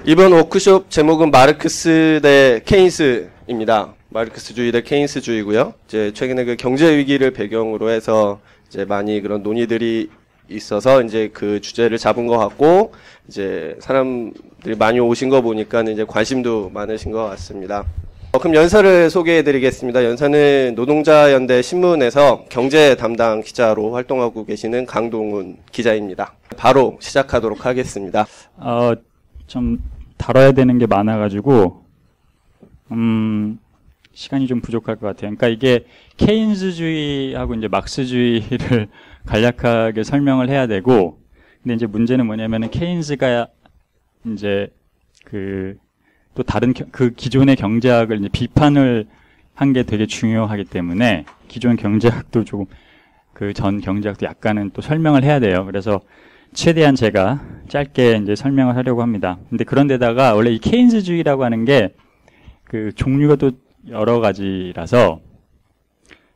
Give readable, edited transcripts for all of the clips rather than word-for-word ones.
이번 워크숍 제목은 마르크스 대 케인스입니다. 마르크스주의 대 케인스주의고요. 이제 최근에 그 경제 위기를 배경으로 해서 이제 많이 그런 논의들이 있어서 이제 그 주제를 잡은 것 같고, 이제 사람들이 많이 오신 거 보니까 이제 관심도 많으신 것 같습니다. 그럼 연사를 소개해 드리겠습니다. 연사는 노동자연대 신문에서 경제 담당 기자로 활동하고 계시는 강동훈 기자입니다. 바로 시작하도록 하겠습니다. 좀 다뤄야 되는 게 많아가지고 시간이 좀 부족할 것 같아요. 그러니까 이게 케인스주의하고 이제 막스주의를 간략하게 설명을 해야 되고, 근데 이제 문제는 뭐냐면은 케인스가 이제 또 다른 그 기존의 경제학을 이제 비판을 한 게 되게 중요하기 때문에 기존 경제학도 조금 그 전 경제학도 약간은 또 설명을 해야 돼요. 그래서 최대한 제가 짧게 이제 설명을 하려고 합니다. 근데 그런데다가 원래 이 케인스주의라고 하는 게 그 종류가 또 여러 가지라서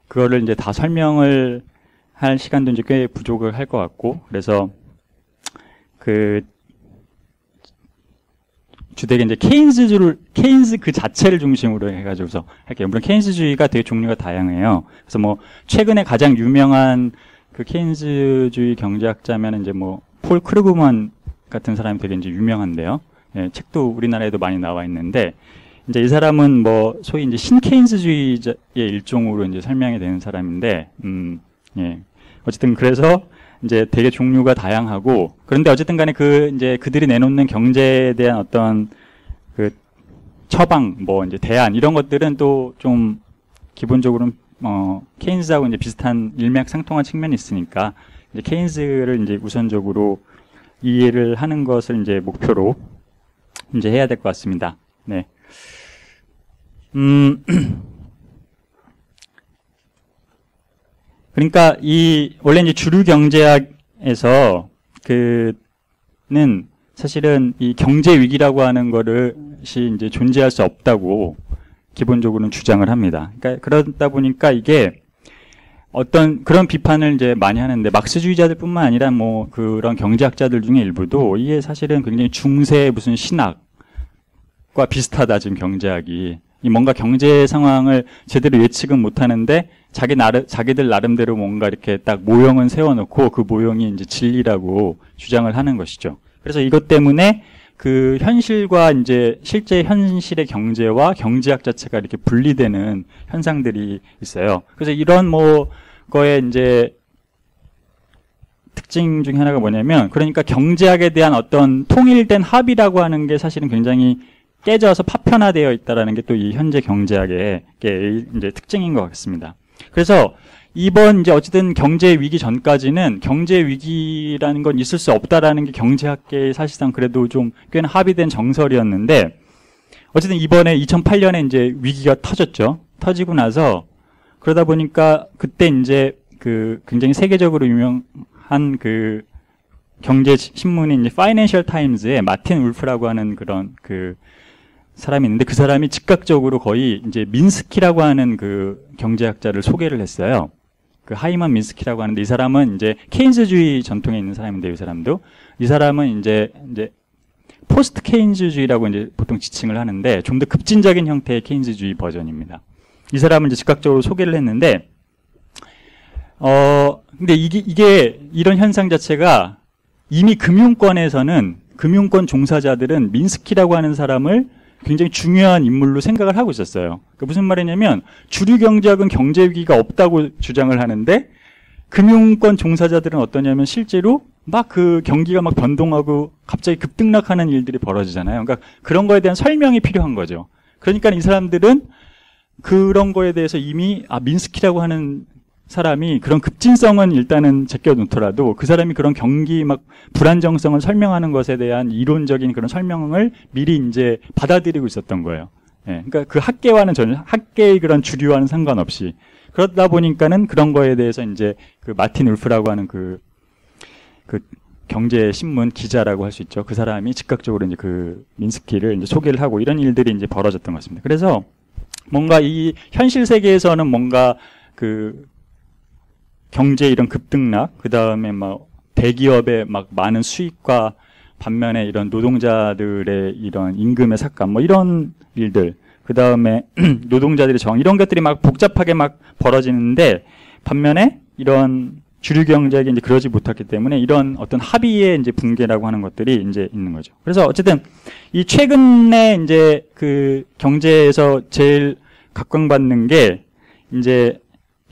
그거를 이제 다 설명을 할 시간도 이제 꽤 부족을 할 것 같고, 그래서 주되게 이제 케인스 그 자체를 중심으로 해가지고서 할게요. 물론 케인스주의가 되게 종류가 다양해요. 그래서 뭐 최근에 가장 유명한 그 케인스주의 경제학자면 이제 뭐 폴 크루그만 같은 사람이 되게 이제 유명한데요. 예, 책도 우리나라에도 많이 나와 있는데, 이제 이 사람은 뭐 소위 이제 신케인스주의의 일종으로 이제 설명이 되는 사람인데, 예. 어쨌든 그래서 이제 되게 종류가 다양하고, 그런데 어쨌든 간에 이제 그들이 내놓는 경제에 대한 어떤 그 처방, 뭐 이제 대안, 이런 것들은 또 좀 기본적으로는 케인스하고 이제 비슷한 일맥상통한 측면이 있으니까, 이제 케인스를 이제 우선적으로 이해를 하는 것을 이제 목표로 이제 해야 될 것 같습니다. 네. 그러니까 원래 이제 주류 경제학에서 사실은 이 경제 위기라고 하는 것이 이제 존재할 수 없다고 기본적으로는 주장을 합니다. 그러니까 그러다 보니까 이게 어떤 그런 비판을 이제 많이 하는데, 막스주의자들뿐만 아니라 뭐 그런 경제학자들 중에 일부도 이게 사실은 굉장히 중세 무슨 신학과 비슷하다, 지금 경제학이. 이 뭔가 경제 상황을 제대로 예측은 못 하는데 자기들 나름대로 뭔가 이렇게 딱 모형은 세워놓고 그 모형이 이제 진리라고 주장을 하는 것이죠. 그래서 이것 때문에 그 현실과 이제 실제 현실의 경제와 경제학 자체가 이렇게 분리되는 현상들이 있어요. 그래서 이런 거에 이제 특징 중에 하나가 뭐냐면, 그러니까 경제학에 대한 어떤 통일된 합의라고 하는 게 사실은 굉장히 깨져서 파편화되어 있다라는 게 또 이 현재 경제학의 이제 특징인 것 같습니다. 그래서 이번 이제 어쨌든 경제 위기 전까지는 경제 위기라는 건 있을 수 없다라는 게 경제학계의 사실상 그래도 좀 꽤나 합의된 정설이었는데, 어쨌든 이번에 2008년에 이제 위기가 터졌죠. 터지고 나서 그러다 보니까 그때 이제 그 굉장히 세계적으로 유명한 그 경제 신문인 이제 파이낸셜 타임즈에 마틴 울프라고 하는 그런 그 사람이 있는데, 그 사람이 즉각적으로 거의 이제 민스키라고 하는 그 경제학자를 소개를 했어요. 그 하이먼 민스키라고 하는데, 이 사람은 이제 케인스주의 전통에 있는 사람인데, 이 사람은 이제 포스트 케인스주의라고 이제 보통 지칭을 하는데, 좀 더 급진적인 형태의 케인스주의 버전입니다. 이 사람은 이제 즉각적으로 소개를 했는데, 근데 이게 이런 현상 자체가 이미 금융권 종사자들은 민스키라고 하는 사람을 굉장히 중요한 인물로 생각을 하고 있었어요. 그러니까 무슨 말이냐면, 주류 경제학은 경제 위기가 없다고 주장을 하는데, 금융권 종사자들은 어떠냐면 실제로 막 그 경기가 막 변동하고 갑자기 급등락하는 일들이 벌어지잖아요. 그러니까 그런 거에 대한 설명이 필요한 거죠. 그러니까 이 사람들은 그런 거에 대해서 이미 민스키라고 하는 사람이 그런 급진성은 일단은 제껴놓더라도 그 사람이 그런 경기 막 불안정성을 설명하는 것에 대한 이론적인 그런 설명을 미리 이제 받아들이고 있었던 거예요. 예, 그러니까 그 학계와는 전혀, 학계의 그런 주류와는 상관없이. 그러다 보니까는 그런 거에 대해서 이제 그 마틴 울프라고 하는 그 경제 신문 기자라고 할 수 있죠. 그 사람이 즉각적으로 이제 그 민스키를 이제 소개를 하고 이런 일들이 이제 벌어졌던 것 같습니다. 그래서 뭔가 이 현실 세계에서는 뭔가 그 경제 이런 급등락, 그 다음에 막 대기업의 막 많은 수익과 반면에 이런 노동자들의 이런 임금의 삭감, 뭐 이런 일들, 그 다음에 노동자들의 정, 이런 것들이 막 복잡하게 막 벌어지는데, 반면에 이런 주류 경제학이 이제 그러지 못했기 때문에 이런 어떤 합의의 이제 붕괴라고 하는 것들이 이제 있는 거죠. 그래서 어쨌든 이 최근에 이제 그 경제에서 제일 각광받는 게 이제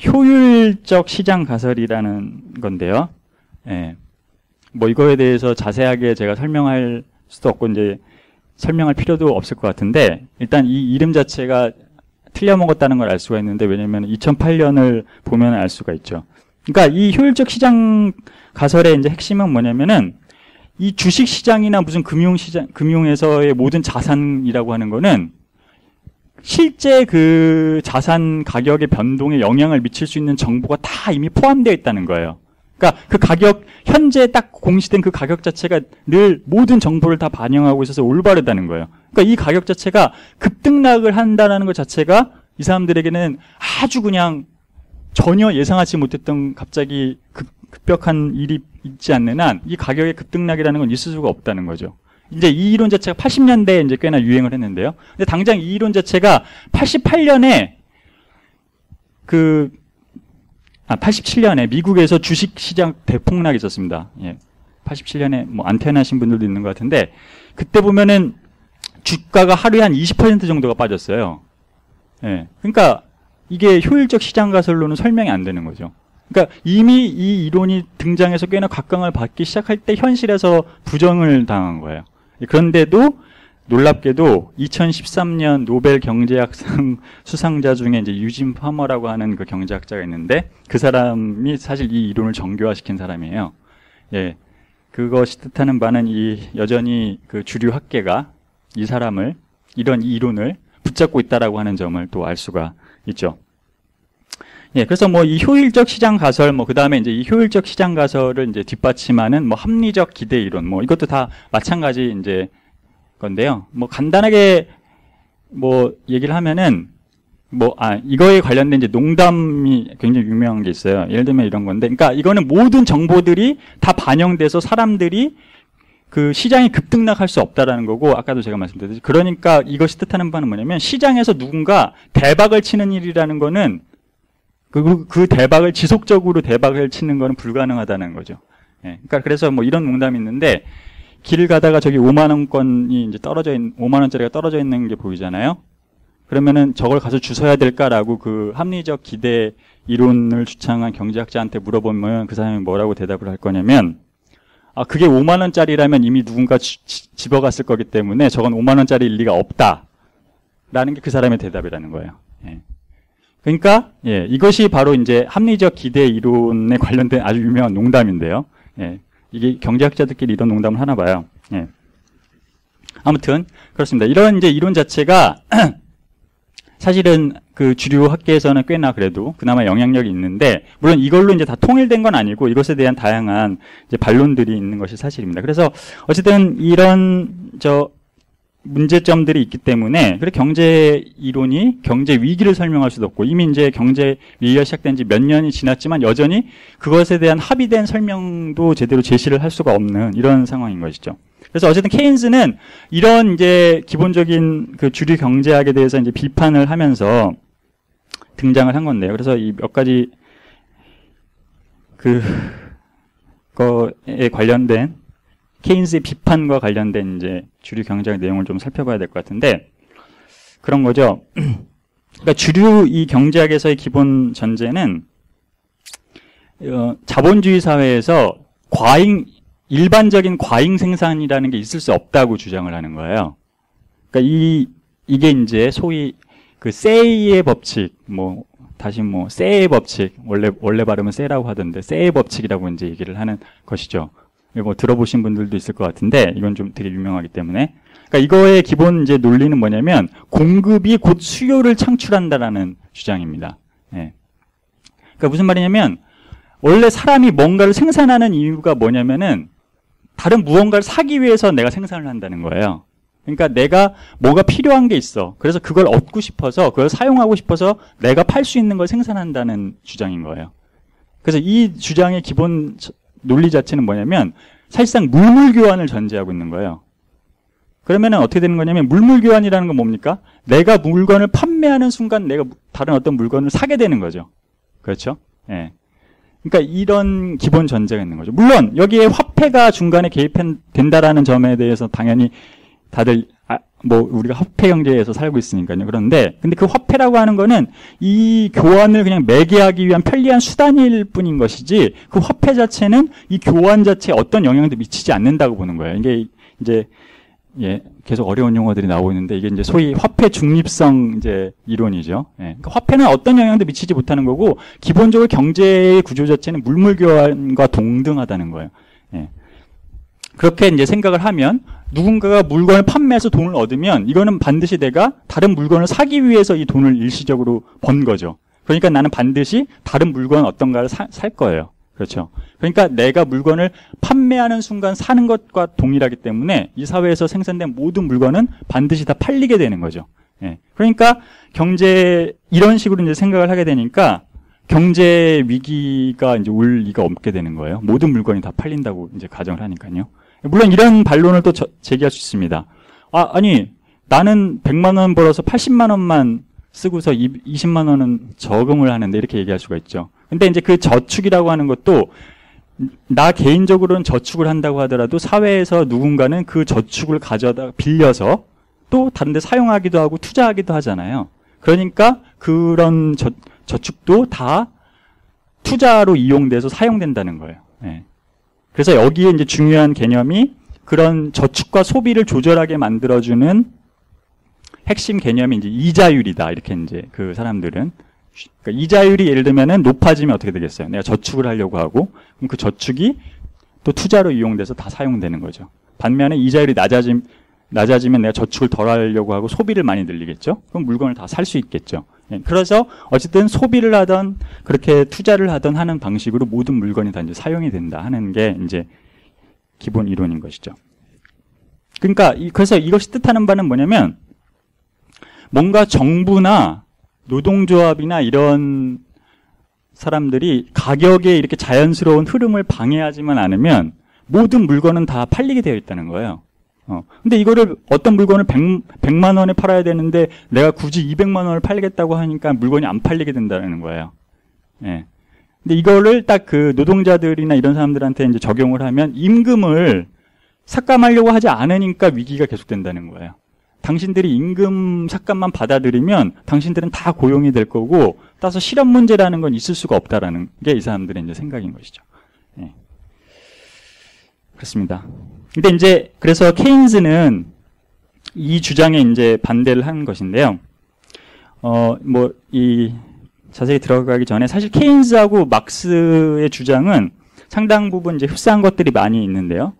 효율적 시장 가설이라는 건데요. 예. 뭐 이거에 대해서 자세하게 제가 설명할 수도 없고 이제 설명할 필요도 없을 것 같은데, 일단 이 이름 자체가 틀려먹었다는 걸 알 수가 있는데, 왜냐면 2008년을 보면 알 수가 있죠. 그러니까 이 효율적 시장 가설의 이제 핵심은 뭐냐면은 이 주식 시장이나 무슨 금융 시장, 금융에서의 모든 자산이라고 하는 거는 실제 그 자산 가격의 변동에 영향을 미칠 수 있는 정보가 다 이미 포함되어 있다는 거예요. 그러니까 그 가격, 현재 딱 공시된 그 가격 자체가 늘 모든 정보를 다 반영하고 있어서 올바르다는 거예요. 그러니까 이 가격 자체가 급등락을 한다는 것 자체가 이 사람들에게는 아주 그냥 전혀 예상하지 못했던 갑자기 급격한 일이 있지 않는 한 이 가격의 급등락이라는 건 있을 수가 없다는 거죠. 이제 이 이론 자체가 80년대에 이제 꽤나 유행을 했는데요. 근데 당장 이 이론 자체가 88년에 87년에 미국에서 주식 시장 대폭락이 있었습니다. 예. 87년에 뭐 안 태어나신 분들도 있는 것 같은데, 그때 보면은 주가가 하루에 한 20% 정도가 빠졌어요. 예. 그러니까 이게 효율적 시장 가설로는 설명이 안 되는 거죠. 그러니까 이미 이 이론이 등장해서 꽤나 각광을 받기 시작할 때 현실에서 부정을 당한 거예요. 그런데도 놀랍게도 2013년 노벨 경제학상 수상자 중에 이제 유진 파머라고 하는 그 경제학자가 있는데, 그 사람이 사실 이 이론을 정교화시킨 사람이에요. 예. 그것이 뜻하는 바는 여전히 그 주류 학계가 이 사람을, 이런 이론을 붙잡고 있다라고 하는 점을 또 알 수가 있죠. 예, 그래서 뭐 이 효율적 시장 가설, 뭐 그 다음에 이제 이 효율적 시장 가설을 이제 뒷받침하는 뭐 합리적 기대 이론, 뭐 이것도 다 마찬가지 이제 건데요. 뭐 간단하게 뭐 얘기를 하면은 이거에 관련된 이제 농담이 굉장히 유명한 게 있어요. 예를 들면 이런 건데, 그러니까 이거는 모든 정보들이 다 반영돼서 사람들이 그 시장이 급등락할 수 없다라는 거고, 아까도 제가 말씀드렸듯이, 그러니까 이것이 뜻하는 바는 뭐냐면 시장에서 누군가 대박을 치는 일이라는 거는 그 대박을 지속적으로 대박을 치는 거는 불가능하다는 거죠. 예. 그러니까 그래서 뭐 이런 농담이 있는데, 길을 가다가 저기 5만 원권이 이제 5만 원짜리가 떨어져 있는 게 보이잖아요. 그러면은 저걸 가서 주워야 될까라고 그 합리적 기대 이론을 주창한 경제학자한테 물어보면 그 사람이 뭐라고 대답을 할 거냐면, 그게 5만 원짜리라면 이미 누군가 집어갔을 거기 때문에 저건 5만 원짜리일 리가 없다라는 게 그 사람의 대답이라는 거예요. 예. 그러니까 이것이 바로 이제 합리적 기대 이론에 관련된 아주 유명한 농담인데요. 예. 이게 경제학자들끼리 이런 농담을 하나 봐요. 예. 아무튼 그렇습니다. 이런 이제 이론 자체가 사실은 그 주류 학계에서는 꽤나 그래도 그나마 영향력이 있는데, 물론 이걸로 이제 다 통일된 건 아니고 이것에 대한 다양한 이제 반론들이 있는 것이 사실입니다. 그래서 어쨌든 이런 문제점들이 있기 때문에, 그래 경제 이론이 경제 위기를 설명할 수도 없고, 이미 이제 경제 위기가 시작된 지 몇 년이 지났지만 여전히 그것에 대한 합의된 설명도 제대로 제시를 할 수가 없는 이런 상황인 것이죠. 그래서 어쨌든 케인스는 이런 이제 기본적인 그 주류 경제학에 대해서 이제 비판을 하면서 등장을 한 건데요. 그래서 이 몇 가지 그거에 관련된 케인스의 비판과 관련된 이제 주류 경제학 내용을 좀 살펴봐야 될 것 같은데, 그런 거죠. 그러니까 주류 이 경제학에서의 기본 전제는 자본주의 사회에서 일반적인 과잉 생산이라는 게 있을 수 없다고 주장을 하는 거예요. 그러니까 이게 이제 소위 그 세이의 법칙, 세의 법칙, 원래 발음은 세라고 하던데, 세의 법칙이라고 이제 얘기를 하는 것이죠. 이거 들어보신 분들도 있을 것 같은데, 이건 좀 되게 유명하기 때문에. 그러니까 이거의 기본 이제 논리는 뭐냐면, 공급이 곧 수요를 창출한다라는 주장입니다. 예. 그러니까 무슨 말이냐면, 원래 사람이 뭔가를 생산하는 이유가 뭐냐면은, 다른 무언가를 사기 위해서 내가 생산을 한다는 거예요. 그러니까 내가 뭐가 필요한 게 있어. 그래서 그걸 얻고 싶어서, 그걸 사용하고 싶어서 내가 팔 수 있는 걸 생산한다는 주장인 거예요. 그래서 이 주장의 기본 논리 자체는 뭐냐면, 사실상 물물 교환을 전제하고 있는 거예요. 그러면은 어떻게 되는 거냐면 물물 교환이라는 건 뭡니까? 내가 물건을 판매하는 순간 내가 다른 어떤 물건을 사게 되는 거죠. 그렇죠? 예. 그러니까 이런 기본 전제가 있는 거죠. 물론 여기에 화폐가 중간에 개입된다라는 점에 대해서 당연히 다들 우리가 화폐 경제에서 살고 있으니까요. 그런데 근데 그 화폐라고 하는 거는 이 교환을 그냥 매개하기 위한 편리한 수단일 뿐인 것이지 그 화폐 자체는 이 교환 자체에 어떤 영향도 미치지 않는다고 보는 거예요. 이게 이제 계속 어려운 용어들이 나오고 있는데 이게 이제 소위 화폐 중립성 이제 이론이죠. 그러니까 화폐는 어떤 영향도 미치지 못하는 거고 기본적으로 경제의 구조 자체는 물물 교환과 동등하다는 거예요. 그렇게 이제 생각을 하면 누군가가 물건을 판매해서 돈을 얻으면 이거는 반드시 내가 다른 물건을 사기 위해서 이 돈을 일시적으로 번 거죠. 그러니까 나는 반드시 다른 물건 어떤가를 살 거예요. 그렇죠. 그러니까 내가 물건을 판매하는 순간 사는 것과 동일하기 때문에 이 사회에서 생산된 모든 물건은 반드시 다 팔리게 되는 거죠. 그러니까 경제 이런 식으로 이제 생각을 하게 되니까 경제 위기가 이제 올 리가 없게 되는 거예요. 모든 물건이 다 팔린다고 이제 가정을 하니까요. 물론 이런 반론을 또 제기할 수 있습니다. 아니 나는 100만 원 벌어서 80만 원만 쓰고서 20만 원은 저금을 하는데 이렇게 얘기할 수가 있죠. 근데 이제 그 저축이라고 하는 것도 나 개인적으로는 저축을 한다고 하더라도 사회에서 누군가는 그 저축을 가져다 빌려서 또 다른 데 사용하기도 하고 투자하기도 하잖아요. 그러니까 그런 저축도 다 투자로 이용돼서 사용된다는 거예요. 그래서 여기에 이제 중요한 개념이 그런 저축과 소비를 조절하게 만들어주는 핵심 개념이 이제 이자율이다. 이렇게 이제 그 사람들은. 그러니까 이자율이 예를 들면은 높아지면 어떻게 되겠어요? 내가 저축을 하려고 하고, 그럼 그 저축이 또 투자로 이용돼서 다 사용되는 거죠. 반면에 이자율이 낮아지면 내가 저축을 덜 하려고 하고 소비를 많이 늘리겠죠? 그럼 물건을 다 살 수 있겠죠. 그래서 어쨌든 소비를 하던 그렇게 투자를 하던 하는 방식으로 모든 물건이 다 이제 사용이 된다 하는 게 이제 기본 이론인 것이죠. 그러니까 그래서 이것이 뜻하는 바는 뭐냐면 뭔가 정부나 노동조합이나 이런 사람들이 가격의 이렇게 자연스러운 흐름을 방해하지만 않으면 모든 물건은 다 팔리게 되어 있다는 거예요. 근데 이거를 어떤 물건을 100만 원에 팔아야 되는데 내가 굳이 200만 원을 팔겠다고 하니까 물건이 안 팔리게 된다는 거예요. 근데 이거를 딱 그 노동자들이나 이런 사람들한테 이제 적용을 하면 임금을 삭감하려고 하지 않으니까 위기가 계속된다는 거예요. 당신들이 임금 삭감만 받아들이면 당신들은 다 고용이 될 거고 따라서 실업 문제라는 건 있을 수가 없다라는 게 이 사람들의 이제 생각인 것이죠. 그렇습니다. 근데 이제 그래서 케인즈는 이 주장에 이제 반대를 한 것인데요. 자세히 들어가기 전에 사실 케인즈하고 막스의 주장은 상당 부분 이제 흡사한 것들이 많이 있는데요.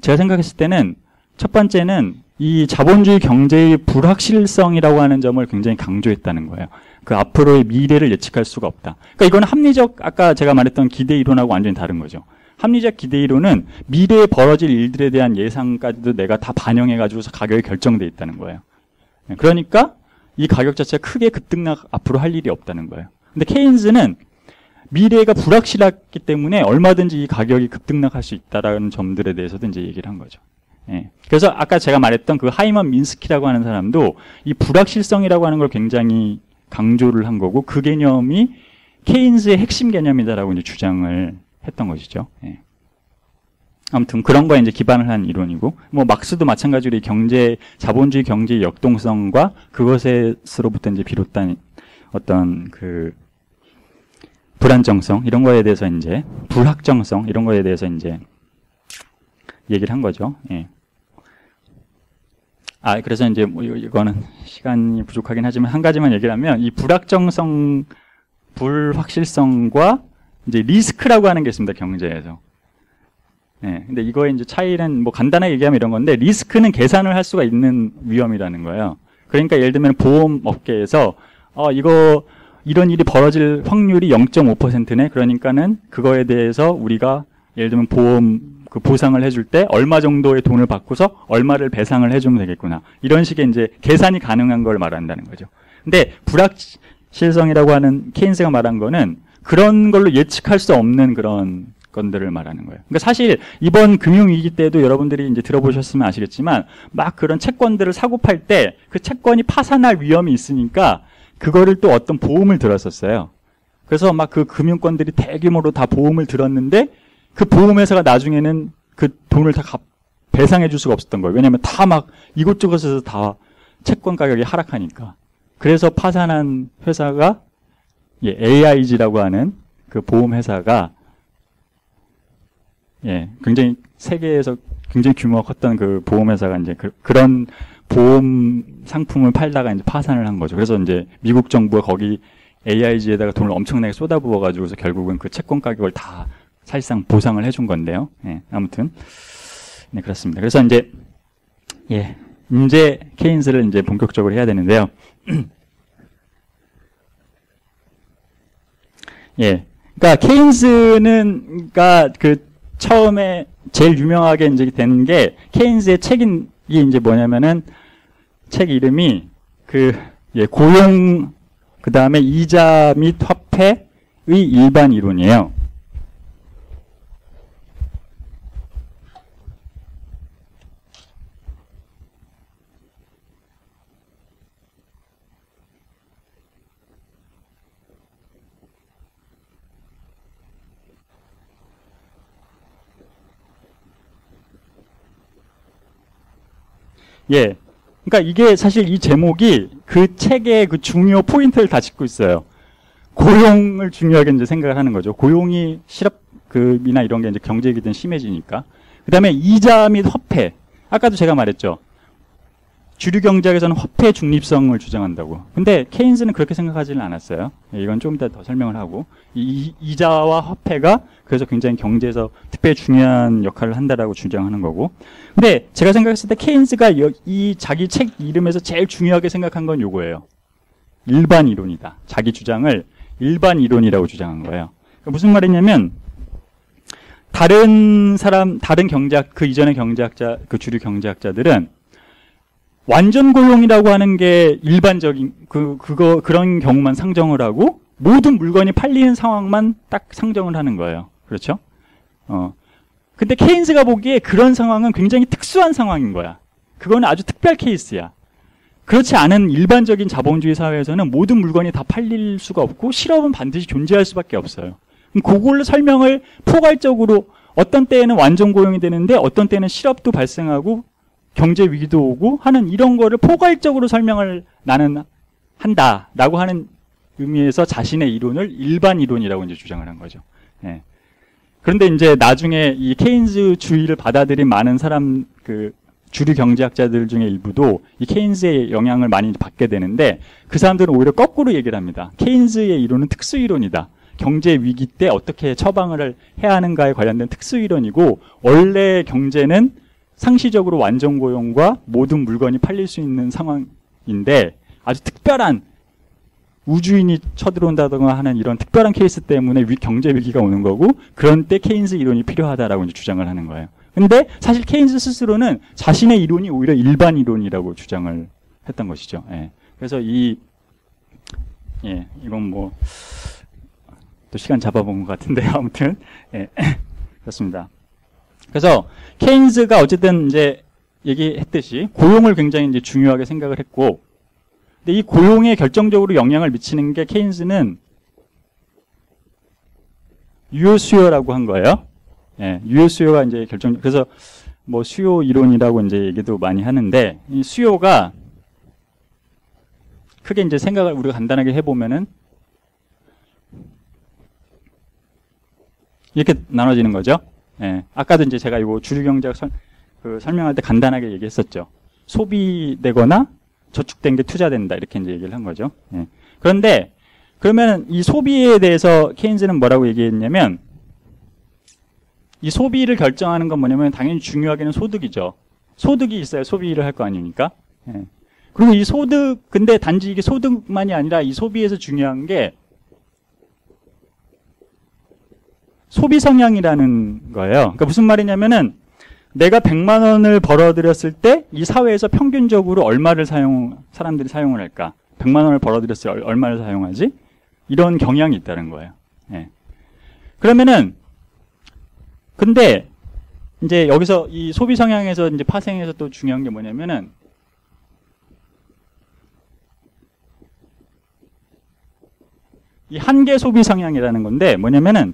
제가 생각했을 때는 첫 번째는 이 자본주의 경제의 불확실성이라고 하는 점을 굉장히 강조했다는 거예요. 그 앞으로의 미래를 예측할 수가 없다. 그러니까 이건 합리적, 아까 제가 말했던 기대 이론하고 완전히 다른 거죠. 합리적 기대 이론은 미래에 벌어질 일들에 대한 예상까지도 내가 다 반영해가지고서 가격이 결정돼 있다는 거예요. 그러니까 이 가격 자체가 크게 급등락 앞으로 할 일이 없다는 거예요. 근데 케인즈는 미래가 불확실하기 때문에 얼마든지 이 가격이 급등락할 수 있다라는 점들에 대해서도 이제 얘기를 한 거죠. 그래서 아까 제가 말했던 그 하이먼 민스키라고 하는 사람도 이 불확실성이라고 하는 걸 굉장히 강조를 한 거고 그 개념이 케인즈의 핵심 개념이다라고 이제 주장을 했던 것이죠. 아무튼 그런 거에 이제 기반을 한 이론이고, 막스도 마찬가지로 이 자본주의 경제의 역동성과 그것에서로부터 이제 비롯된 어떤 그 불안정성 이런 거에 대해서 이제 불확정성 이런 거에 대해서 이제 얘기를 한 거죠. 그래서 이제 이거는 시간이 부족하긴 하지만 한 가지만 얘기를 하면 이 불확정성, 불확실성과 이제 리스크라고 하는 게 있습니다, 경제에서. 근데 이거의 이제 차이는 간단하게 얘기하면 이런 건데, 리스크는 계산을 할 수가 있는 위험이라는 거예요. 그러니까 예를 들면 보험 업계에서, 이런 일이 벌어질 확률이 0.5%네? 그러니까는 그거에 대해서 우리가 예를 들면 보상을 해줄 때 얼마 정도의 돈을 받고서 얼마를 배상을 해주면 되겠구나. 이런 식의 이제 계산이 가능한 걸 말한다는 거죠. 근데 불확실성이라고 하는 케인스가 말한 거는 그런 걸로 예측할 수 없는 그런 건들을 말하는 거예요. 그러니까 사실 이번 금융위기 때도 여러분들이 이제 들어보셨으면 아시겠지만 막 그런 채권들을 사고 팔 때 그 채권이 파산할 위험이 있으니까 그거를 또 어떤 보험을 들었었어요. 그래서 막 그 금융권들이 대규모로 다 보험을 들었는데 그 보험회사가 나중에는 그 돈을 다 배상해 줄 수가 없었던 거예요. 왜냐하면 다 막 이곳저곳에서 다 채권 가격이 하락하니까. 그래서 파산한 회사가 AIG라고 하는 그 보험회사가 굉장히 세계에서 굉장히 규모가 컸던 그 보험회사가 이제 그런 보험 상품을 팔다가 이제 파산을 한 거죠. 그래서 이제 미국 정부가 거기 AIG에다가 돈을 엄청나게 쏟아부어가지고서 결국은 그 채권 가격을 다 사실상 보상을 해준 건데요. 아무튼 그렇습니다. 그래서 이제 케인스를 이제 본격적으로 해야 되는데요. 그러니까 케인스는 그러니까 그 처음에 제일 유명하게 이제 된 게 케인스의 책이 이제 뭐냐면은 책 이름이 고용 그 다음에 이자 및 화폐의 일반 이론이에요. 그러니까 이게 사실 이 제목이 그 책의 그 중요 포인트를 다 짚고 있어요. 고용을 중요하게 이제 생각을 하는 거죠. 고용이 실업급이나 이런 게 이제 경제위기든 심해지니까. 그 다음에 이자 및 화폐. 아까도 제가 말했죠. 주류 경제학에서는 화폐 중립성을 주장한다고. 근데 케인스는 그렇게 생각하지는 않았어요. 이건 좀 이따 더 설명을 하고. 이자와 화폐가 그래서 굉장히 경제에서 특별히 중요한 역할을 한다라고 주장하는 거고. 근데 제가 생각했을 때 케인스가 이 자기 책 이름에서 제일 중요하게 생각한 건 요거예요. 일반 이론이다. 자기 주장을 일반 이론이라고 주장한 거예요. 그러니까 무슨 말이냐면 다른 경제학, 그 이전의 경제학자, 그 주류 경제학자들은 완전 고용이라고 하는 게 일반적인 그런 경우만 상정을 하고 모든 물건이 팔리는 상황만 딱 상정을 하는 거예요. 그렇죠? 근데 케인스가 보기에 그런 상황은 굉장히 특수한 상황인 거야. 그건 아주 특별 케이스야. 그렇지 않은 일반적인 자본주의 사회에서는 모든 물건이 다 팔릴 수가 없고 실업은 반드시 존재할 수밖에 없어요. 그걸로 설명을 포괄적으로 어떤 때에는 완전 고용이 되는데 어떤 때는 실업도 발생하고 경제 위기도 오고 하는 이런 거를 포괄적으로 설명을 나는 한다라고 하는 의미에서 자신의 이론을 일반 이론이라고 이제 주장을 한 거죠. 그런데 이제 나중에 이 케인스주의를 받아들인 많은 그 주류 경제학자들 중에 일부도 이 케인스의 영향을 많이 받게 되는데 그 사람들은 오히려 거꾸로 얘기를 합니다. 케인스의 이론은 특수 이론이다. 경제 위기 때 어떻게 처방을 해야 하는가에 관련된 특수 이론이고 원래 경제는 상시적으로 완전 고용과 모든 물건이 팔릴 수 있는 상황인데 아주 특별한 우주인이 쳐들어온다든가 하는 이런 특별한 케이스 때문에 경제 위기가 오는 거고 그런 때 케인스 이론이 필요하다라고 이제 주장을 하는 거예요. 근데 사실 케인스 스스로는 자신의 이론이 오히려 일반 이론이라고 주장을 했던 것이죠. 그래서 이건 뭐 또 시간 잡아본 것 같은데요. 아무튼 그렇습니다. 그래서 케인스가 어쨌든 이제 얘기했듯이 고용을 굉장히 이제 중요하게 생각을 했고, 근데 이 고용에 결정적으로 영향을 미치는 게 케인스는 유효 수요라고 한 거예요. 유효 수요가 이제 그래서 뭐 수요 이론이라고 이제 얘기도 많이 하는데 이 수요가 크게 이제 생각을 우리가 간단하게 해보면은 이렇게 나눠지는 거죠. 아까도 이제 제가 이거 주류 경제학 설명할 때 간단하게 얘기했었죠. 소비되거나 저축된 게 투자된다 이렇게 이제 얘기를 한 거죠. 그런데 그러면 이 소비에 대해서 케인스는 뭐라고 얘기했냐면 이 소비를 결정하는 건 뭐냐면 당연히 중요하게는 소득이죠. 소득이 있어야 소비를 할 거 아닙니까? 그리고 이 소득 근데 단지 이게 소득만이 아니라 이 소비에서 중요한 게 소비 성향이라는 거예요. 그러니까 무슨 말이냐면은 내가 100만 원을 벌어들였을 때 이 사회에서 평균적으로 얼마를 사람들이 사용을 할까? 100만 원을 벌어들였을 때 얼마를 사용하지? 이런 경향이 있다는 거예요. 그러면은 근데 이제 여기서 이 소비 성향에서 이제 파생해서 또 중요한 게 뭐냐면은 이 한계 소비 성향이라는 건데 뭐냐면은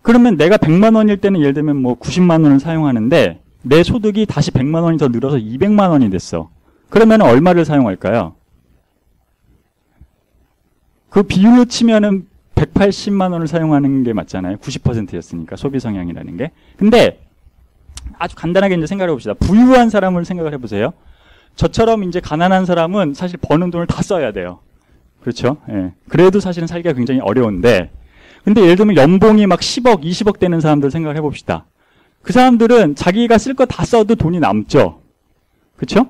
그러면 내가 100만 원일 때는 예를 들면 뭐 90만 원을 사용하는데 내 소득이 다시 100만 원이 더 늘어서 200만 원이 됐어. 그러면 얼마를 사용할까요? 그 비율로 치면은 180만 원을 사용하는 게 맞잖아요. 90%였으니까 소비 성향이라는 게. 근데 아주 간단하게 이제 생각해 봅시다. 부유한 사람을 생각을 해보세요. 저처럼 이제 가난한 사람은 사실 버는 돈을 다 써야 돼요. 그렇죠? 예. 그래도 사실은 살기가 굉장히 어려운데, 근데 예를 들면 연봉이 막 10억, 20억 되는 사람들 생각을 해봅시다. 그 사람들은 자기가 쓸 거 다 써도 돈이 남죠. 그렇죠?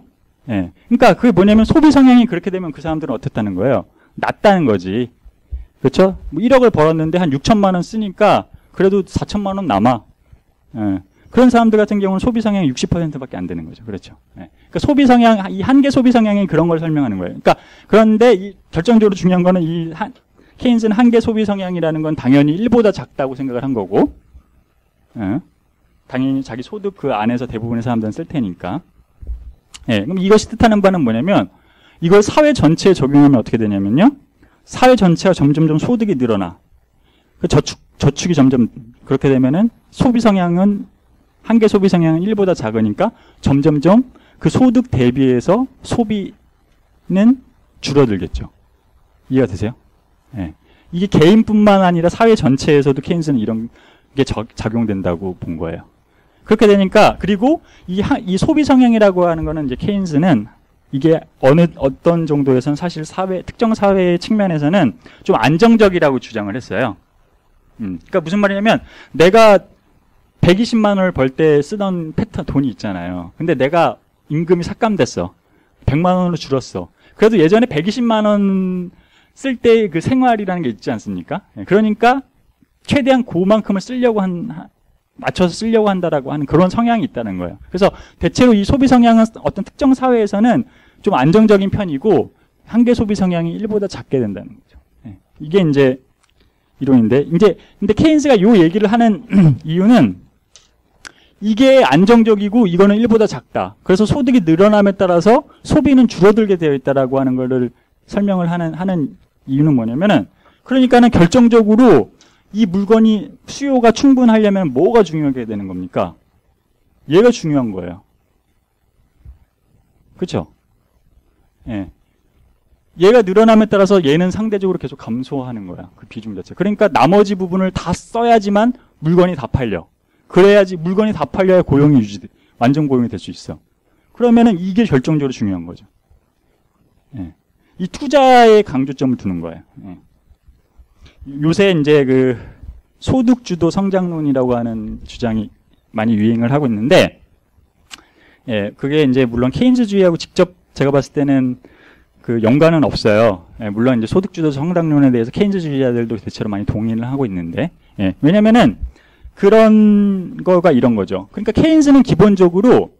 예. 그러니까 그게 뭐냐면 소비 성향이 그렇게 되면 그 사람들은 어떻다는 거예요? 낮다는 거지. 그렇죠? 뭐 1억을 벌었는데 한 6천만 원 쓰니까 그래도 4천만 원 남아. 예. 그런 사람들 같은 경우는 소비 성향이 60%밖에 안 되는 거죠. 그렇죠? 예. 그러니까 소비 성향, 이 한계 소비 성향이 그런 걸 설명하는 거예요. 그러니까 그런데 이 결정적으로 중요한 거는 케인스는 한계 소비 성향이라는 건 당연히 1보다 작다고 생각을 한 거고, 예. 당연히 자기 소득 그 안에서 대부분의 사람들은 쓸 테니까. 예. 그럼 이것이 뜻하는 바는 뭐냐면 이걸 사회 전체에 적용하면 어떻게 되냐면요. 사회 전체가 점점점 소득이 늘어나. 그 저축이 점점 그렇게 되면은 소비 성향은 한계 소비 성향은 1보다 작으니까 점점점 그 소득 대비해서 소비는 줄어들겠죠. 이해가 되세요? 예. 이게 개인뿐만 아니라 사회 전체에서도 케인스는 이런 게 작용된다고 본 거예요. 그렇게 되니까 그리고 이 소비 성향이라고 하는 거는 이제 케인스는 이게 어떤 정도에서는 사실 특정 사회의 측면에서는 좀 안정적이라고 주장을 했어요. 그러니까 무슨 말이냐면 내가 120만 원을 벌 때 쓰던 돈이 있잖아요. 근데 내가 임금이 삭감됐어. 100만 원으로 줄었어. 그래도 예전에 120만 원 쓸 때 그 생활이라는 게 있지 않습니까? 그러니까 최대한 그만큼을 맞춰서 쓰려고 한다라고 하는 그런 성향이 있다는 거예요. 그래서 대체로 이 소비 성향은 어떤 특정 사회에서는 좀 안정적인 편이고 한계 소비 성향이 1보다 작게 된다는 거죠. 이게 이제 이론인데, 근데 케인스가 이 얘기를 하는 이유는 이게 안정적이고 이거는 1보다 작다. 그래서 소득이 늘어남에 따라서 소비는 줄어들게 되어 있다라고 하는 거를 설명을 하는 이유는 뭐냐면은 그러니까는 결정적으로 이 물건이 수요가 충분하려면 뭐가 중요하게 되는 겁니까? 얘가 중요한 거예요. 그렇죠? 예. 얘가 늘어남에 따라서 얘는 상대적으로 계속 감소하는 거야. 그 비중 자체. 그러니까 나머지 부분을 다 써야지만 물건이 다 팔려. 그래야지 물건이 다 팔려야 고용이 완전 고용이 될 수 있어. 그러면은 이게 결정적으로 중요한 거죠. 예. 이 투자에 강조점을 두는 거예요. 예. 요새 이제 그 소득주도 성장론이라고 하는 주장이 많이 유행을 하고 있는데, 예, 그게 이제 물론 케인즈주의하고 직접 제가 봤을 때는 그 연관은 없어요. 예, 물론 이제 소득주도 성장론에 대해서 케인즈주의자들도 대체로 많이 동의를 하고 있는데, 예, 왜냐면은 그런 거가 이런 거죠. 그러니까 케인스는 기본적으로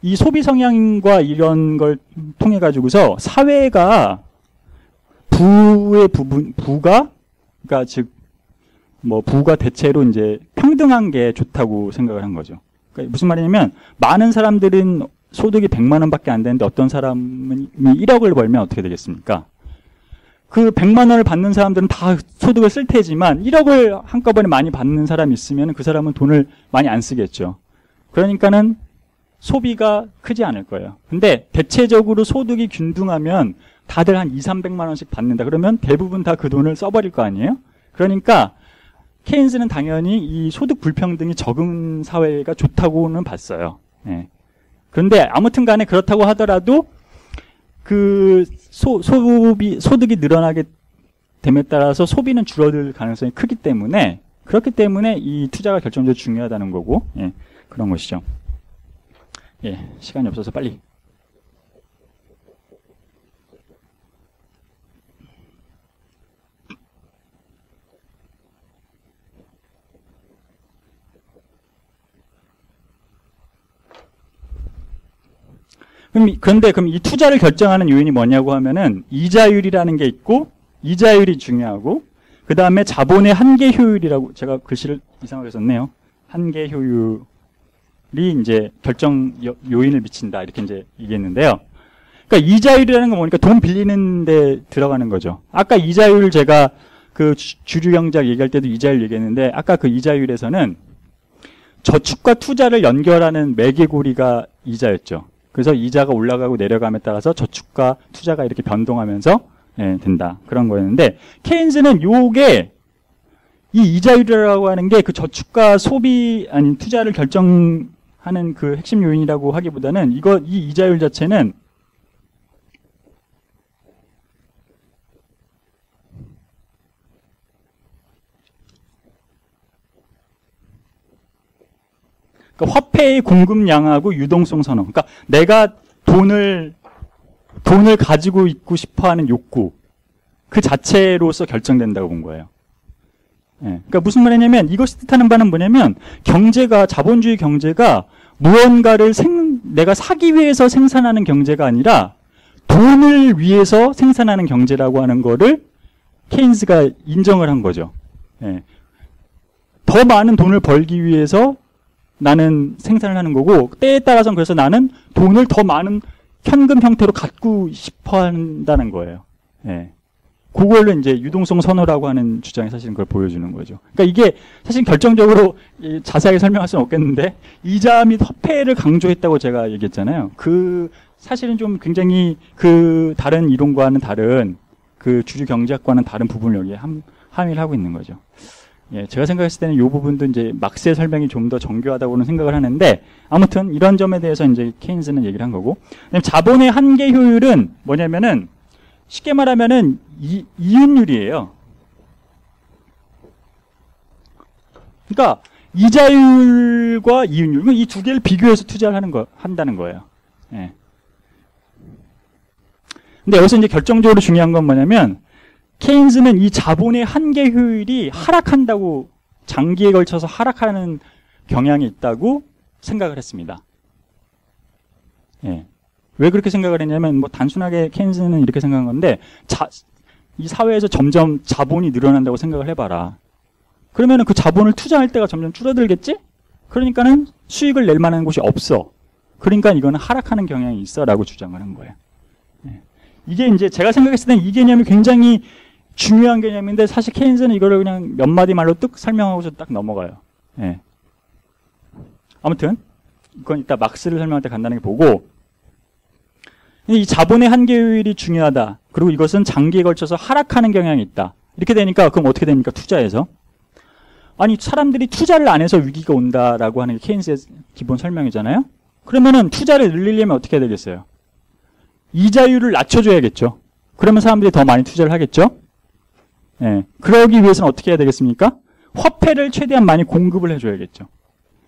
이 소비 성향과 이런 걸 통해 가지고서 사회가 부가 그러니까 즉 뭐 부가 대체로 이제 평등한 게 좋다고 생각을 한 거죠. 그러니까 무슨 말이냐면 많은 사람들은 소득이 100만 원밖에 안 되는데 어떤 사람이 1억을 벌면 어떻게 되겠습니까? 그 100만 원을 받는 사람들은 다 소득을 쓸 테지만 1억을 한꺼번에 많이 받는 사람이 있으면 그 사람은 돈을 많이 안 쓰겠죠. 그러니까는 소비가 크지 않을 거예요. 근데 대체적으로 소득이 균등하면 다들 한 200~300만 원씩 받는다. 그러면 대부분 다 그 돈을 써버릴 거 아니에요? 그러니까 케인스는 당연히 이 소득 불평등이 적은 사회가 좋다고는 봤어요. 예. 그런데 아무튼 간에 그렇다고 하더라도 그 소득이 늘어나게 됨에 따라서 소비는 줄어들 가능성이 크기 때문에 그렇기 때문에 이 투자가 결정적으로 중요하다는 거고, 예, 그런 것이죠. 예, 시간이 없어서 빨리. 그런데 이 투자를 결정하는 요인이 뭐냐고 하면은 이자율이라는 게 있고, 이자율이 중요하고, 그 다음에 자본의 한계 효율이라고, 제가 글씨를 이상하게 썼네요. 한계 효율이 이제 결정 요인을 미친다 이렇게 이제 얘기했는데요. 그러니까 이자율이라는 건 뭐니까 돈 빌리는 데 들어가는 거죠. 아까 이자율 제가 그 주류경제학 얘기할 때도 이자율 얘기했는데 아까 그 이자율에서는 저축과 투자를 연결하는 매개고리가 이자였죠. 그래서 이자가 올라가고 내려감에 따라서 저축과 투자가 이렇게 변동하면서 된다. 그런 거였는데 케인즈는 요게 이 이자율이라고 하는 게 그 저축과 소비 아니 투자를 결정하는 그 핵심 요인이라고 하기보다는 이 이자율 자체는 그러니까 화폐의 공급량하고 유동성 선언. 그러니까 내가 돈을 가지고 있고 싶어하는 욕구 그 자체로서 결정된다고 본 거예요. 그러니까 무슨 말이냐면 이것이 뜻하는 바는 뭐냐면 자본주의 경제가 무언가를 내가 사기 위해서 생산하는 경제가 아니라 돈을 위해서 생산하는 경제라고 하는 거를 케인스가 인정을 한 거죠. 더 많은 돈을 벌기 위해서 나는 생산을 하는 거고 때에 따라서는 그래서 나는 돈을 더 많은 현금 형태로 갖고 싶어 한다는 거예요. 그걸로 이제 유동성 선호라고 하는 주장이 사실은 그걸 보여주는 거죠. 그러니까 이게 사실 결정적으로 자세하게 설명할 수는 없겠는데 이자 및 화폐를 강조했다고 제가 얘기했잖아요. 사실은 좀 굉장히 그 다른 이론과는 다른 그 주류 경제학과는 다른 부분을 여기에 함의를 하고 있는 거죠. 제가 생각했을 때는 이 부분도 이제 막스의 설명이 좀 더 정교하다고는 생각을 하는데 아무튼 이런 점에 대해서 이제 케인스는 얘기를 한 거고. 자본의 한계 효율은 뭐냐면은 쉽게 말하면은 이윤율이에요. 그러니까 이자율과 이윤율 이 두 개를 비교해서 투자를 한다는 거예요. 근데 여기서 이제 결정적으로 중요한 건 뭐냐면 케인스는 이 자본의 한계 효율이 하락한다고 장기에 걸쳐서 하락하는 경향이 있다고 생각을 했습니다. 왜 그렇게 생각을 했냐면 단순하게 케인스는 이렇게 생각한 건데 이 사회에서 점점 자본이 늘어난다고 생각을 해봐라. 그러면은 그 자본을 투자할 때가 점점 줄어들겠지? 그러니까는 수익을 낼 만한 곳이 없어. 그러니까 이거는 하락하는 경향이 있어라고 주장을 한 거예요. 이게 이제 제가 생각했을 때는 이 개념이 굉장히 중요한 개념인데 사실 케인스는 이거를 그냥 몇 마디 말로 뚝 설명하고서 딱 넘어가요. 아무튼 이건 이따 막스를 설명할 때 간단하게 보고 이 자본의 한계 효율이 중요하다. 그리고 이것은 장기에 걸쳐서 하락하는 경향이 있다. 이렇게 되니까 그럼 어떻게 됩니까? 투자에서. 아니 사람들이 투자를 안 해서 위기가 온다라고 하는 게 케인스의 기본 설명이잖아요. 그러면은 투자를 늘리려면 어떻게 해야 되겠어요? 이자율을 낮춰줘야겠죠. 그러면 사람들이 더 많이 투자를 하겠죠. 그러기 위해서는 어떻게 해야 되겠습니까? 화폐를 최대한 많이 공급을 해줘야겠죠.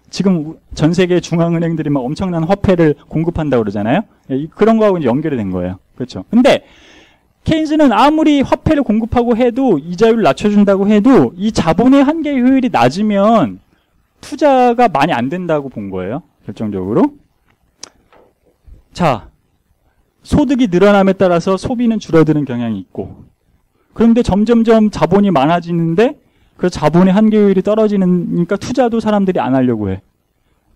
지금 전 세계 중앙은행들이 막 엄청난 화폐를 공급한다고 그러잖아요. 그런 거하고 이제 연결이 된 거예요. 그렇죠. 근데 케인스는 아무리 화폐를 공급하고 해도 이자율을 낮춰준다고 해도 이 자본의 한계 효율이 낮으면 투자가 많이 안 된다고 본 거예요. 결정적으로. 자, 소득이 늘어남에 따라서 소비는 줄어드는 경향이 있고 그런데 점점점 자본이 많아지는데 그 자본의 한계 효율이 떨어지니까 투자도 사람들이 안 하려고 해.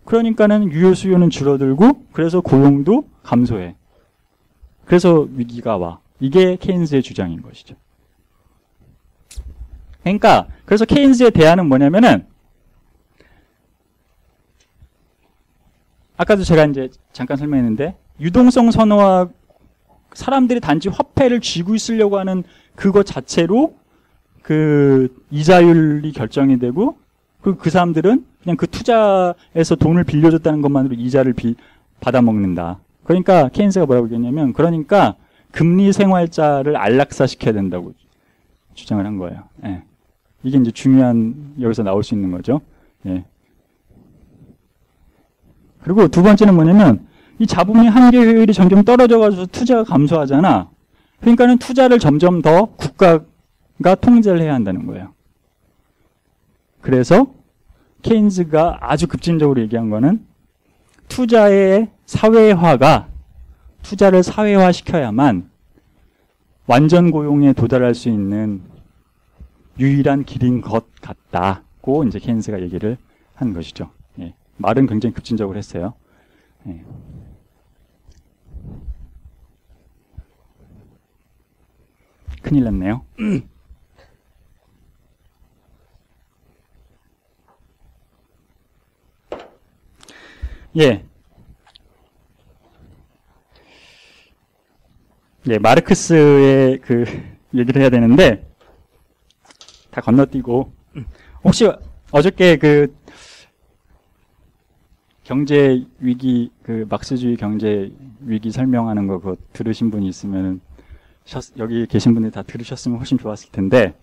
그러니까는 유효 수요는 줄어들고 그래서 고용도 감소해. 그래서 위기가 와. 이게 케인스의 주장인 것이죠. 그러니까 그래서 케인스의 대안은 뭐냐면은 아까도 제가 이제 잠깐 설명했는데 유동성 선호와 사람들이 단지 화폐를 쥐고 있으려고 하는 그것 자체로 그 이자율이 결정이 되고 그 사람들은 그냥 그 투자에서 돈을 빌려줬다는 것만으로 이자를 받아먹는다. 그러니까 케인스가 뭐라고 얘기했냐면 그러니까 금리 생활자를 안락사시켜야 된다고 주장을 한 거예요. 이게 이제 중요한 여기서 나올 수 있는 거죠. 그리고 두 번째는 뭐냐면 이 자본의 한계 효율이 점점 떨어져가지고 투자가 감소하잖아. 그러니까는 투자를 점점 더 국가가 통제를 해야 한다는 거예요. 그래서 케인스가 아주 급진적으로 얘기한 거는 투자의 사회화가 투자를 사회화시켜야만 완전 고용에 도달할 수 있는 유일한 길인 것 같다고 이제 케인스가 얘기를 한 것이죠. 예. 말은 굉장히 급진적으로 했어요. 예. 큰일 났네요. 예. 예, 마르크스의 그 얘기를 해야 되는데 다 건너뛰고 혹시 어저께 그 경제 위기 그 막스주의 경제 위기 설명하는 거 그거 들으신 분이 있으면 여기 계신 분들이 다 들으셨으면 훨씬 좋았을 텐데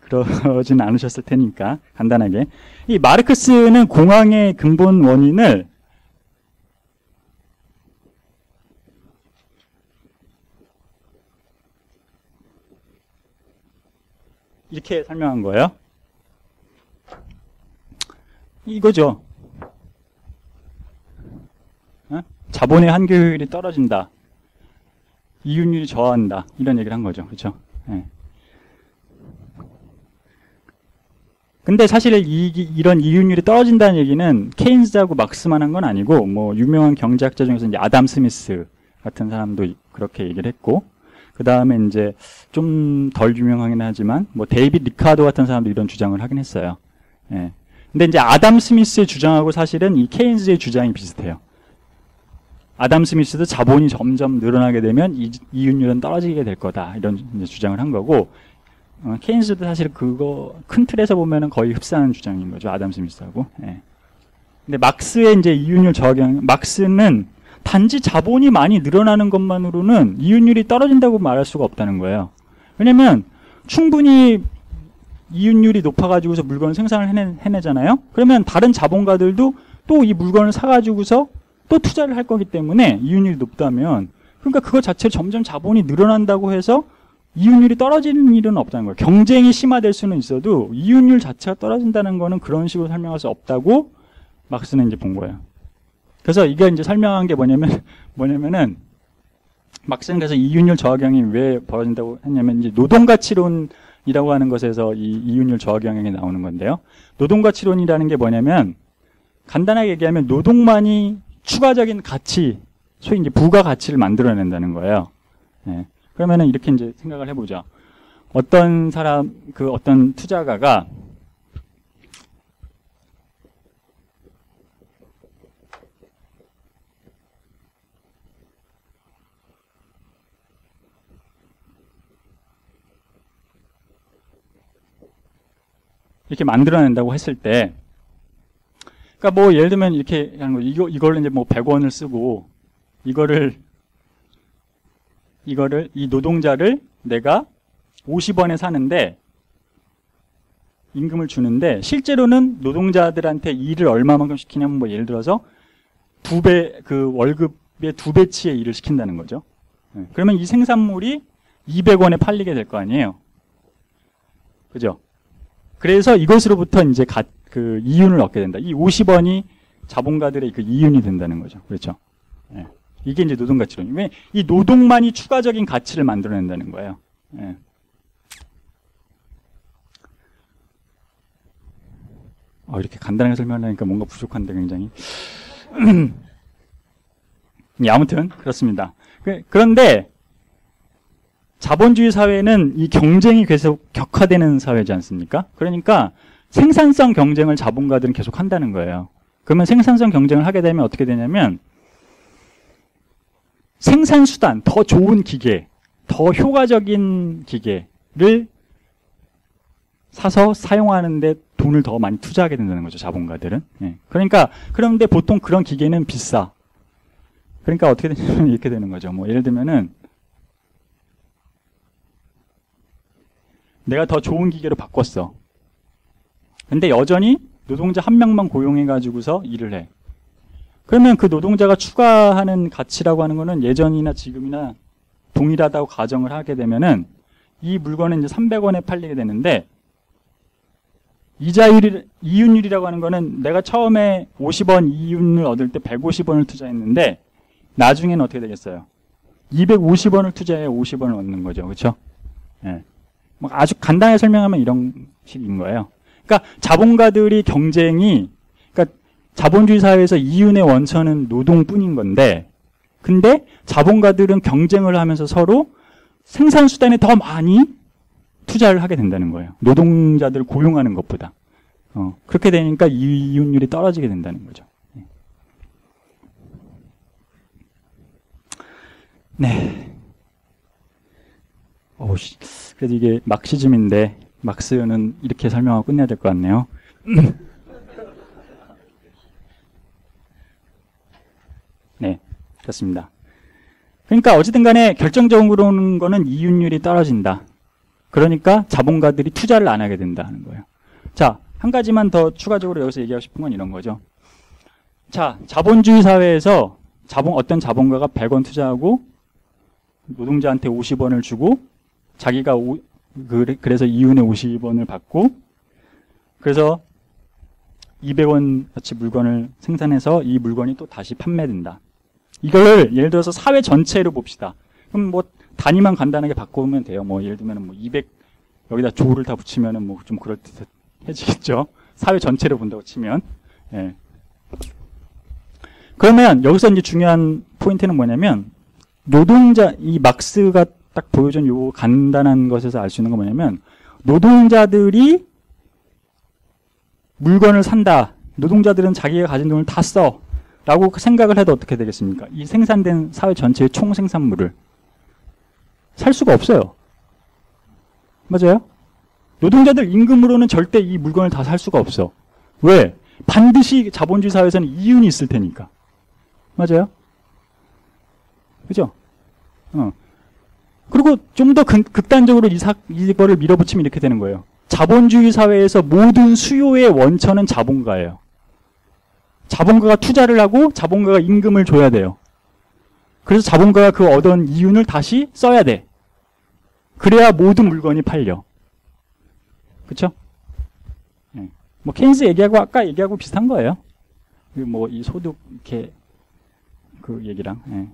그러진 않으셨을 테니까 간단하게 이 마르크스는 공황의 근본 원인을 이렇게 설명한 거예요. 이거죠. 자본의 환급률이 떨어진다. 이윤율이 저하한다. 이런 얘기를 한 거죠. 그렇죠? 네. 근데 사실 이런 이윤율이 떨어진다는 얘기는 케인스하고 막스만 한 건 아니고 뭐 유명한 경제학자 중에서 이제 아담 스미스 같은 사람도 그렇게 얘기를 했고 그 다음에 이제 좀 덜 유명하긴 하지만 뭐 데이빗 리카도 같은 사람도 이런 주장을 하긴 했어요. 예. 근데 이제 아담 스미스의 주장하고 사실은 이 케인스의 주장이 비슷해요. 아담 스미스도 자본이 점점 늘어나게 되면 이윤율은 떨어지게 될 거다 이런 이제 주장을 한 거고 케인스도 사실 그거 큰 틀에서 보면은 거의 흡사한 주장인 거죠. 아담 스미스하고. 예. 근데 막스의 이제 이윤율 저하경 막스는 단지 자본이 많이 늘어나는 것만으로는 이윤율이 떨어진다고 말할 수가 없다는 거예요. 왜냐면 충분히 이윤율이 높아가지고서 물건을 생산을 해내잖아요. 그러면 다른 자본가들도 또 이 물건을 사가지고서 또 투자를 할 거기 때문에 이윤율이 높다면 그러니까 그거 자체로 점점 자본이 늘어난다고 해서 이윤율이 떨어지는 일은 없다는 거예요. 경쟁이 심화될 수는 있어도 이윤율 자체가 떨어진다는 거는 그런 식으로 설명할 수 없다고 막스는 이제 본 거예요. 그래서 이게 이제 설명한 게 뭐냐면은 막스는 그래서 이윤율 저하경이 왜 벌어진다고 했냐면 이제 노동가치론이라고 하는 것에서 이 이윤율 저하경이 나오는 건데요. 노동가치론이라는 게 뭐냐면 간단하게 얘기하면 노동만이 추가적인 가치, 소위 이제 부가가치를 만들어낸다는 거예요. 예. 그러면은 이렇게 이제 생각을 해보죠. 어떤 사람, 어떤 투자가가 이렇게 만들어낸다고 했을 때, 그러니까 뭐 예를 들면 이렇게 하는 거, 이걸로 이제 뭐 100원을 쓰고, 이거를 이 노동자를 내가 50원에 사는데, 임금을 주는데, 실제로는 노동자들한테 일을 얼마만큼 시키냐면 뭐 예를 들어서 2배, 그 월급의 2배치의 일을 시킨다는 거죠. 그러면 이 생산물이 200원에 팔리게 될 거 아니에요. 그죠? 그래서 이것으로부터 이제 그 이윤을 얻게 된다. 이 50원이 자본가들의 그 이윤이 된다는 거죠. 그렇죠? 예. 이게 이제 노동가치론. 왜 이 노동만이 추가적인 가치를 만들어낸다는 거예요. 예. 이렇게 간단하게 설명하려니까 뭔가 부족한데 굉장히. 예, 아무튼 그렇습니다. 그런데 자본주의 사회는 이 경쟁이 계속 격화되는 사회지 않습니까? 그러니까 생산성 경쟁을 자본가들은 계속 한다는 거예요. 그러면 생산성 경쟁을 하게 되면 어떻게 되냐면 생산수단, 더 좋은 기계, 더 효과적인 기계를 사서 사용하는데 돈을 더 많이 투자하게 된다는 거죠, 자본가들은. 예. 그러니까 그런데 보통 그런 기계는 비싸. 그러니까 어떻게 되냐면 이렇게 되는 거죠. 뭐 예를 들면은 내가 더 좋은 기계로 바꿨어. 근데 여전히 노동자 한 명만 고용해가지고서 일을 해. 그러면 그 노동자가 추가하는 가치라고 하는 거는 예전이나 지금이나 동일하다고 가정을 하게 되면은 이 물건은 이제 300원에 팔리게 되는데 이윤율이라고 하는 거는 내가 처음에 50원 이윤을 얻을 때 150원을 투자했는데 나중에는 어떻게 되겠어요? 250원을 투자해 50원을 얻는 거죠. 그렇죠? 예. 아주 간단하게 설명하면 이런 식인 거예요. 그러니까 자본가들이 경쟁이, 그러니까 자본주의 사회에서 이윤의 원천은 노동뿐인 건데, 근데 자본가들은 경쟁을 하면서 서로 생산수단에 더 많이 투자를 하게 된다는 거예요. 노동자들을 고용하는 것보다. 그렇게 되니까 이윤율이 떨어지게 된다는 거죠. 네. 그래도 이게 막시즘인데, 막스는 이렇게 설명하고 끝내야 될 것 같네요. 네, 그렇습니다. 그러니까 어쨌든 간에 결정적으로는 거는 이윤율이 떨어진다. 그러니까 자본가들이 투자를 안 하게 된다는 거예요. 자, 한 가지만 더 추가적으로 여기서 얘기하고 싶은 건 이런 거죠. 자, 자본주의 사회에서 어떤 자본가가 100원 투자하고 노동자한테 50원을 주고 자기가 그래서 이윤의 50원을 받고 그래서 200원 어치 물건을 생산해서 이 물건이 또 다시 판매된다. 이걸 예를 들어서 사회 전체로 봅시다. 그럼 뭐 단위만 간단하게 바꾸면 돼요. 뭐 예를 들면 뭐 200 여기다 조를 다 붙이면은 뭐 좀 그럴듯해지겠죠. 사회 전체로 본다고 치면. 예. 그러면 여기서 이제 중요한 포인트는 뭐냐면 이 막스가 딱 보여준 요 간단한 것에서 알 수 있는 건 뭐냐면 노동자들이 물건을 산다. 노동자들은 자기가 가진 돈을 다 써. 라고 생각을 해도 어떻게 되겠습니까? 이 생산된 사회 전체의 총생산물을 살 수가 없어요. 맞아요? 노동자들 임금으로는 절대 이 물건을 다 살 수가 없어. 왜? 반드시 자본주의 사회에서는 이윤이 있을 테니까. 맞아요? 그죠? 그리고 좀 더 극단적으로 이거를 밀어붙이면 이렇게 되는 거예요. 자본주의 사회에서 모든 수요의 원천은 자본가예요. 자본가가 투자를 하고 자본가가 임금을 줘야 돼요. 그래서 자본가가 그 얻은 이윤을 다시 써야 돼. 그래야 모든 물건이 팔려. 그쵸? 네. 뭐 케인스 얘기하고 아까 얘기하고 비슷한 거예요. 뭐 이 소득 이렇게 그 얘기랑. 네.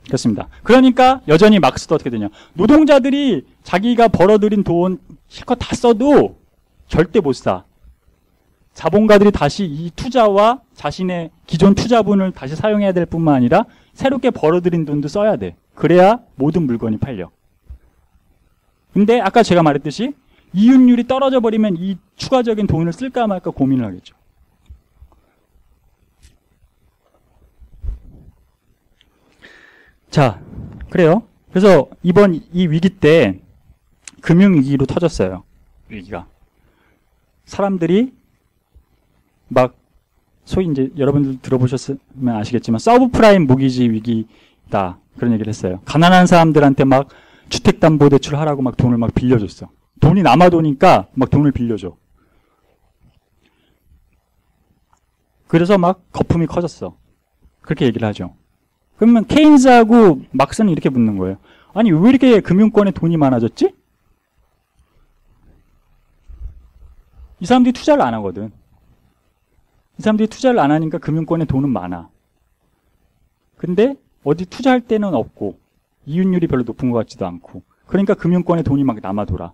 그렇습니다. 그러니까 여전히 막스도 어떻게 되냐. 노동자들이 자기가 벌어들인 돈 실컷 다 써도 절대 못 사. 자본가들이 다시 이 투자와 자신의 기존 투자분을 다시 사용해야 될 뿐만 아니라 새롭게 벌어들인 돈도 써야 돼. 그래야 모든 물건이 팔려. 근데 아까 제가 말했듯이 이윤율이 떨어져 버리면 이 추가적인 돈을 쓸까 말까 고민을 하겠죠. 자, 그래요. 그래서 이번 이 위기 때 금융위기로 터졌어요. 위기가. 사람들이 막 소위 이제 여러분들 들어보셨으면 아시겠지만 서브프라임 모기지 위기다 그런 얘기를 했어요. 가난한 사람들한테 막 주택담보대출 하라고 막 돈을 막 빌려줬어. 돈이 남아도니까 막 돈을 빌려줘. 그래서 막 거품이 커졌어. 그렇게 얘기를 하죠. 그러면 케인즈하고 막스는 이렇게 묻는 거예요. 아니 왜 이렇게 금융권에 돈이 많아졌지? 이 사람들이 투자를 안 하거든. 이 사람들이 투자를 안 하니까 금융권에 돈은 많아. 근데 어디 투자할 때는 없고 이윤율이 별로 높은 것 같지도 않고 그러니까 금융권에 돈이 막 남아 돌아.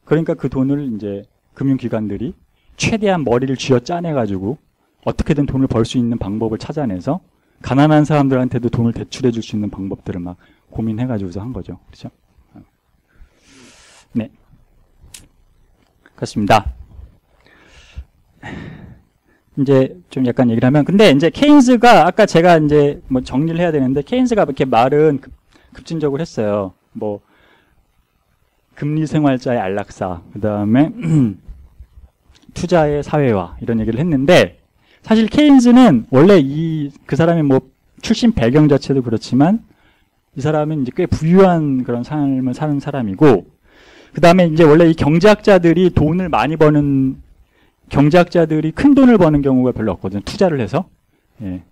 그러니까 그 돈을 이제 금융기관들이 최대한 머리를 쥐어 짜내가지고 어떻게든 돈을 벌 수 있는 방법을 찾아내서 가난한 사람들한테도 돈을 대출해 줄 수 있는 방법들을 막 고민해가지고서 한 거죠. 그렇죠? 네. 그렇습니다. 이제 좀 약간 얘기를 하면, 근데 이제 케인스가 아까 제가 이제 뭐 정리를 해야 되는데, 케인스가 이렇게 말은 급진적으로 했어요. 뭐, 금리 생활자의 안락사, 그 다음에 투자의 사회화, 이런 얘기를 했는데, 사실 케인스는 원래 그 사람의 뭐 출신 배경 자체도 그렇지만, 이 사람은 이제 꽤 부유한 그런 삶을 사는 사람이고, 그 다음에 이제 원래 이 경제학자들이 돈을 많이 버는, 경제학자들이 큰 돈을 버는 경우가 별로 없거든요. 투자를 해서. 예.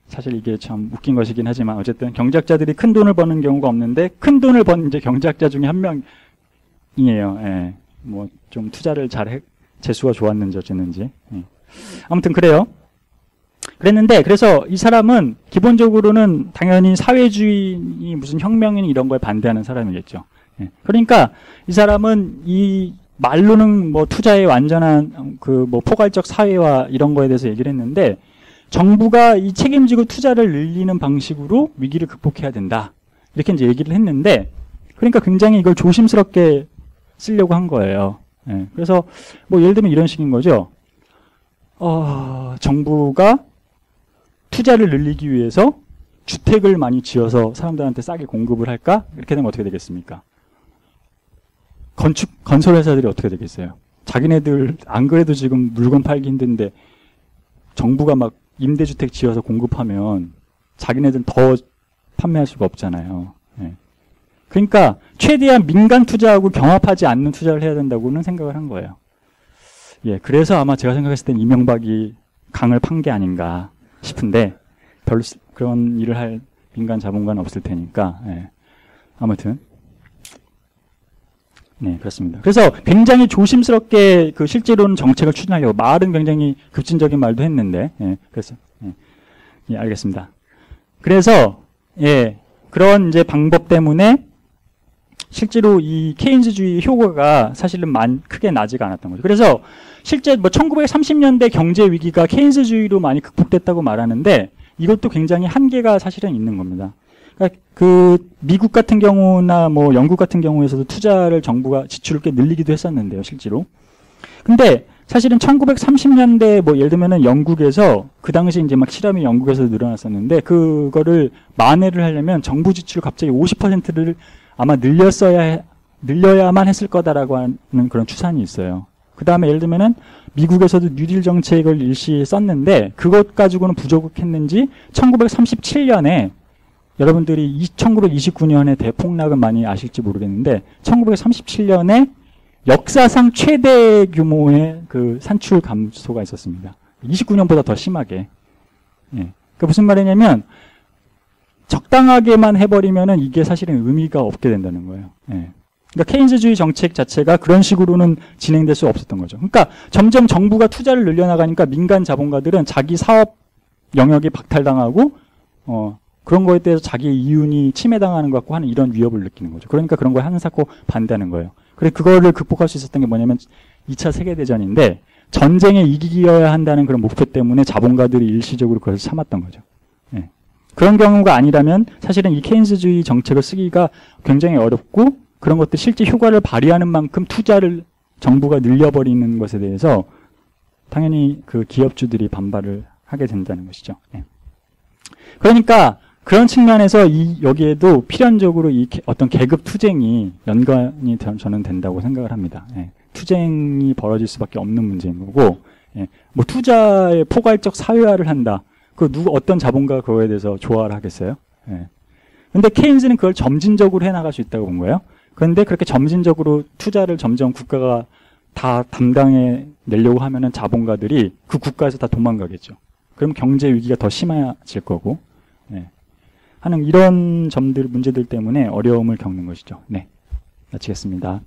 사실 이게 참 웃긴 것이긴 하지만, 어쨌든 경제학자들이 큰 돈을 버는 경우가 없는데, 큰 돈을 번 이제 경제학자 중에 한 명이에요. 예. 뭐 좀 투자를 재수가 좋았는지 어쨌는지. 예. 아무튼 그래요. 그랬는데, 그래서 이 사람은 기본적으로는 당연히 사회주의 무슨 혁명이니 이런 거에 반대하는 사람이겠죠. 예. 그러니까 이 사람은 이 말로는 뭐 투자의 완전한 그 뭐 포괄적 사회화 이런 거에 대해서 얘기를 했는데 정부가 이 책임지고 투자를 늘리는 방식으로 위기를 극복해야 된다. 이렇게 이제 얘기를 했는데 그러니까 굉장히 이걸 조심스럽게 쓰려고 한 거예요. 예. 그래서 뭐 예를 들면 이런 식인 거죠. 정부가 투자를 늘리기 위해서 주택을 많이 지어서 사람들한테 싸게 공급을 할까? 이렇게 되면 어떻게 되겠습니까? 건설회사들이 어떻게 되겠어요? 자기네들 안 그래도 지금 물건 팔기 힘든데 정부가 막 임대주택 지어서 공급하면 자기네들은 더 판매할 수가 없잖아요. 예. 그러니까 최대한 민간 투자하고 경합하지 않는 투자를 해야 된다고는 생각을 한 거예요. 예, 그래서 아마 제가 생각했을 땐 이명박이 강을 판 게 아닌가 싶은데 별로 그런 일을 할 민간 자본가는 없을 테니까. 예. 아무튼 네, 그렇습니다. 그래서 굉장히 조심스럽게 그 실제로는 정책을 추진하려고 말은 굉장히 급진적인 말도 했는데, 예, 그래서 예, 알겠습니다. 그래서 예, 그런 이제 방법 때문에 실제로 이 케인즈주의 효과가 사실은 크게 나지가 않았던 거죠. 그래서 실제 뭐 1930년대 경제 위기가 케인즈주의로 많이 극복됐다고 말하는데 이것도 굉장히 한계가 사실은 있는 겁니다. 그러니까 그 미국 같은 경우나 뭐 영국 같은 경우에서도 투자를 정부가 지출을 꽤 늘리기도 했었는데요, 실제로. 근데 사실은 1930년대 뭐 예를 들면은 영국에서 그 당시 이제 막 실험이 영국에서 늘어났었는데 그거를 만회를 하려면 정부 지출을 갑자기 50%를 아마 늘려야만 했을 거다라고 하는 그런 추산이 있어요. 그 다음에 예를 들면은 미국에서도 뉴딜 정책을 일시 썼는데 그것 가지고는 부족했는지 1937년에 여러분들이 1929년에 대폭락은 많이 아실지 모르겠는데 1937년에 역사상 최대 규모의 그 산출 감소가 있었습니다. 29년보다 더 심하게. 예. 그 무슨 말이냐면 적당하게만 해버리면은 이게 사실은 의미가 없게 된다는 거예요. 예. 그러니까 케인즈주의 정책 자체가 그런 식으로는 진행될 수 없었던 거죠. 그러니까 점점 정부가 투자를 늘려나가니까 민간 자본가들은 자기 사업 영역이 박탈당하고 그런 거에 대해서 자기의 이윤이 침해당하는 것 같고 하는 이런 위협을 느끼는 거죠. 그러니까 그런 거에 한사코 반대하는 거예요. 그래서 그거를 극복할 수 있었던 게 뭐냐면 2차 세계대전인데 전쟁에 이기어야 한다는 그런 목표 때문에 자본가들이 일시적으로 그걸 참았던 거죠. 예. 그런 경우가 아니라면 사실은 이 케인즈주의 정책을 쓰기가 굉장히 어렵고 그런 것들 실제 효과를 발휘하는 만큼 투자를 정부가 늘려버리는 것에 대해서 당연히 그 기업주들이 반발을 하게 된다는 것이죠. 예. 그러니까 그런 측면에서 여기에도 필연적으로 이 어떤 계급 투쟁이 연관이 저는 된다고 생각을 합니다. 예. 투쟁이 벌어질 수밖에 없는 문제인 거고, 예. 뭐 투자의 포괄적 사회화를 한다. 어떤 자본가가 그거에 대해서 좋아를 하겠어요? 예. 근데 케인즈는 그걸 점진적으로 해나갈 수 있다고 본 거예요. 그런데 그렇게 점진적으로 투자를 점점 국가가 다 담당해 내려고 하면은 자본가들이 그 국가에서 다 도망가겠죠. 그럼 경제 위기가 더 심해질 거고, 예. 하는 이런 문제들 때문에 어려움을 겪는 것이죠. 네. 마치겠습니다.